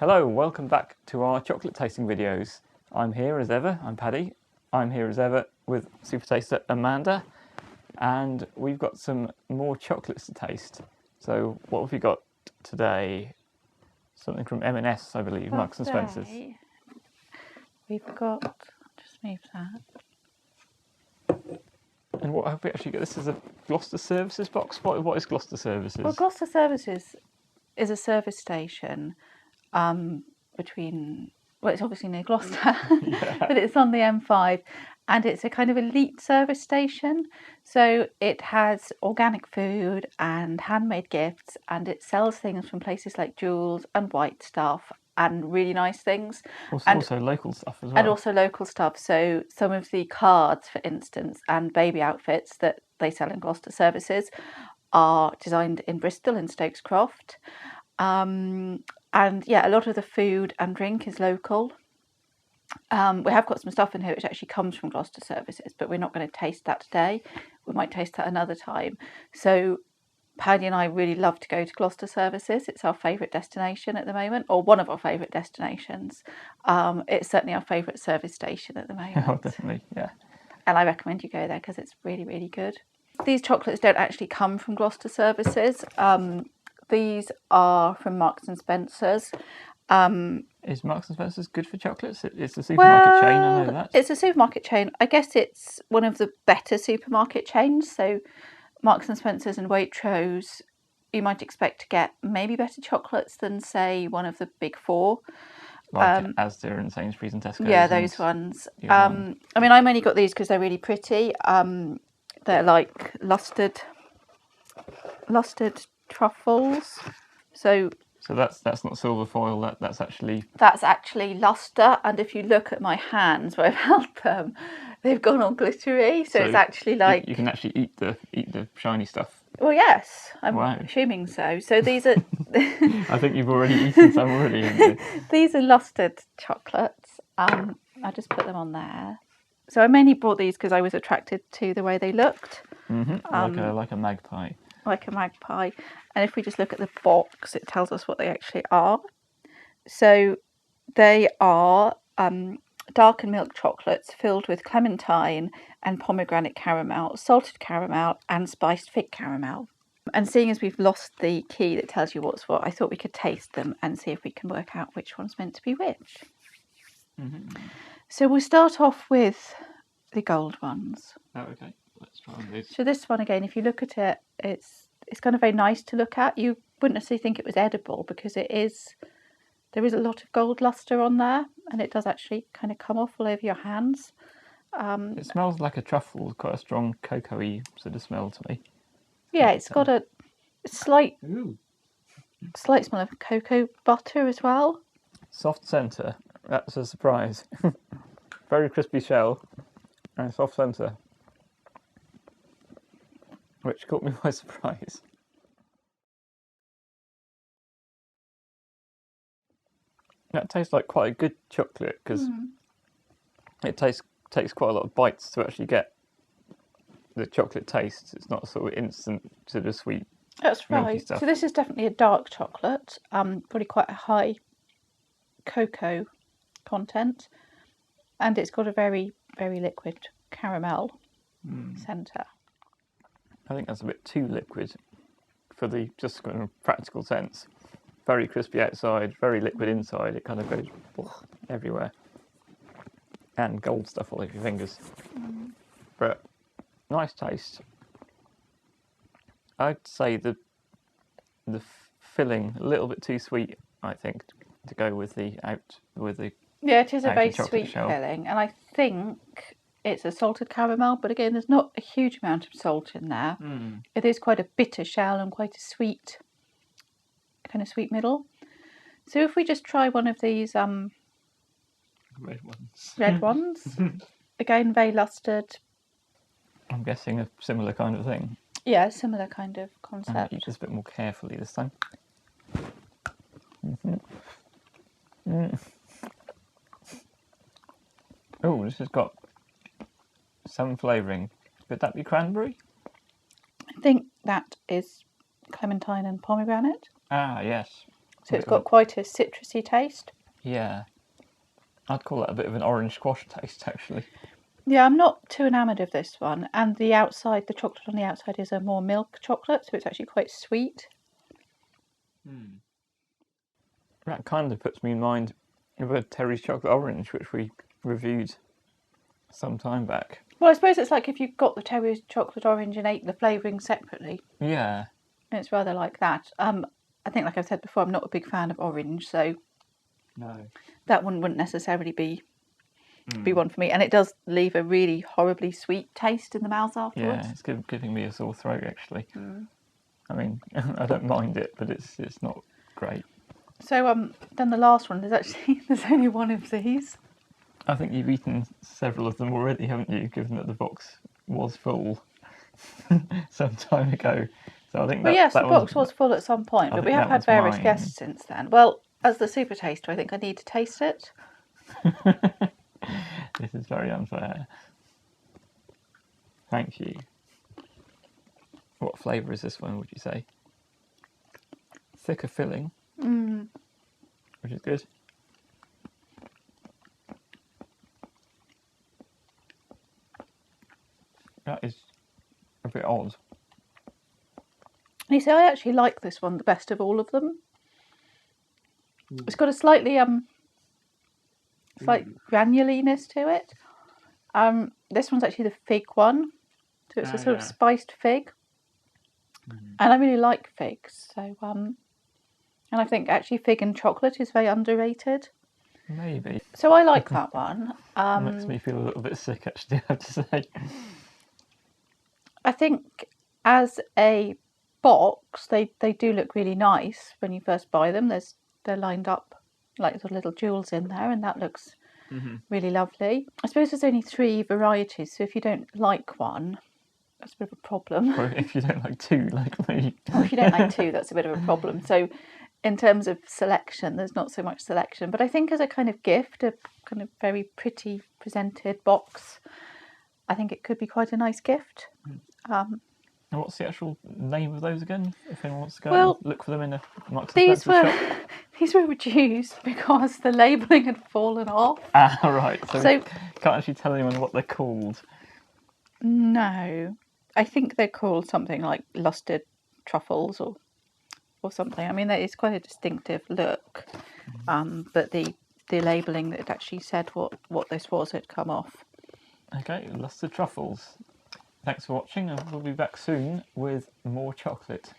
Hello, welcome back to our chocolate tasting videos. I'm here as ever, I'm Paddy. I'm here as ever with super taster Amanda, and we've got some more chocolates to taste. So what have we got today? Something from M&S, I believe, Marks and Spencer's. We've got, just move that. And what have we actually got? This is a Gloucester Services box. What is Gloucester Services? Well, Gloucester Services is a service station between, well, it's obviously near Gloucester, but it's on the M5, and it's a kind of elite service station. So it has organic food and handmade gifts, and it sells things from places like Joules and White Stuff and really nice things. Also local stuff as well. And also local stuff. So some of the cards, for instance, and baby outfits that they sell in Gloucester Services are designed in Bristol and Stokes Croft. And yeah, a lot of the food and drink is local. We have got some stuff in here which actually comes from Gloucester Services, but we're not going to taste that today. We might taste that another time. So Paddy and I really love to go to Gloucester Services. It's our favourite destination at the moment, or one of our favourite destinations. It's certainly our favourite service station at the moment. Oh, definitely, yeah. And I recommend you go there because it's really, really good. These chocolates don't actually come from Gloucester Services. These are from Marks and Spencer's. Is Marks and Spencer's good for chocolates? It's a supermarket chain, I know that. It's a supermarket chain. I guess it's one of the better supermarket chains. So Marks and Spencer's and Waitrose, you might expect to get maybe better chocolates than, say, one of the big four. Like Asda and Sainsbury's and Tesco's. Yeah, those ones. I mean, I've only got these because they're really pretty. They're like Lustred truffles. So that's not silver foil. That's actually luster. And if you look at my hands where I've held them, they've gone all glittery. So it's actually like you can actually eat the shiny stuff. Well, yes, I'm assuming so. So these are. I think you've already eaten some already. Haven't you? These are Lustred chocolates. I just put them on there. So I mainly bought these because I was attracted to the way they looked. Mm-hmm. Like a magpie. Like a magpie. And if we just look at the box, it tells us what they actually are. So they are dark and milk chocolates filled with clementine and pomegranate caramel, salted caramel and spiced fig caramel. And seeing as we've lost the key that tells you what's what, I thought we could taste them and see if we can work out which one's meant to be which. Mm-hmm. So we'll start off with the gold ones. Oh, okay. Let's try these. So this one again, if you look at it, it's kind of very nice to look at. You wouldn't necessarily think it was edible because there is a lot of gold luster on there, and it does actually kind of come off all over your hands. It smells like a truffle, quite a strong cocoa-y sort of smell to me. Yeah, it's got a slight smell of cocoa butter as well. Soft centre, that's a surprise. Very crispy shell and soft centre, which caught me by surprise. That tastes like quite a good chocolate because it takes quite a lot of bites to actually get the chocolate taste. It's not sort of instant sort of sweet. That's right. Stuff. So this is definitely a dark chocolate, probably quite a high cocoa content, and it's got a very, very liquid caramel centre. I think that's a bit too liquid for the just kind of practical sense. Very crispy outside, very liquid inside. It kind of goes everywhere. And gold stuff all over your fingers. But nice taste. I'd say the filling a little bit too sweet, I think, to go with the Yeah, it is a very sweet shell. filling, and I think it's a salted caramel, but again, there's not a huge amount of salt in there. It is quite a bitter shell and quite a sweet, kind of sweet middle. So if we just try one of these red ones, again, very Lustred. I'm guessing a similar kind of thing. Yeah, similar kind of concept. I'll eat this a bit more carefully this time. Oh, this has got some flavouring. Could that be cranberry? I think that is clementine and pomegranate. Ah, yes. So it's got quite a citrusy taste. Yeah. I'd call that a bit of an orange squash taste, actually. Yeah, I'm not too enamoured of this one. And the outside, the chocolate on the outside is a more milk chocolate, so it's actually quite sweet. That kind of puts me in mind of a Terry's chocolate orange, which we reviewed some time back. Well, I suppose it's like if you got the Terry's chocolate orange and ate the flavouring separately. Yeah. It's rather like that. I think, like I've said before, I'm not a big fan of orange, so No. that one wouldn't necessarily be one for me. And it does leave a really horribly sweet taste in the mouth afterwards. Yeah, it's giving me a sore throat, actually. I mean, I don't mind it, but it's not great. So then the last one, there's only one of these. I think you've eaten several of them already, haven't you? Given that the box was full some time ago. So I think Well, yes, the box was full at some point, but we have had various guests since then. Well, as the super taster, I think I need to taste it. This is very unfair. Thank you. What flavour is this one, would you say? Thicker filling. Which is good. That is a bit odd. You see, I actually like this one the best of all of them. It's got a slightly slight granuliness to it. This one's actually the fig one, so it's a sort of spiced fig, and I really like figs. So and I think actually fig and chocolate is very underrated. Maybe. So I like that one. Makes me feel a little bit sick, actually, I have to say. I think as a box, they do look really nice when you first buy them. They're lined up like sort of little jewels in there, and that looks really lovely. I suppose there's only 3 varieties, so if you don't like one, that's a bit of a problem. Or if you don't like 2, like me. Or if you don't like 2, that's a bit of a problem. So in terms of selection, there's not so much selection. But I think as a kind of gift, a kind of very pretty presented box, I think it could be quite a nice gift. And what's the actual name of those again? If anyone wants to go and look for them in a Marks and these Spencer were shop. These were reduced because the labelling had fallen off. Ah, right. So we can't actually tell anyone what they're called. No. I think they're called something like Lustred truffles or something. I mean, that is quite a distinctive look. But the labelling that actually said what this was had come off. Okay, Lustred truffles. Thanks for watching, and we'll be back soon with more chocolate.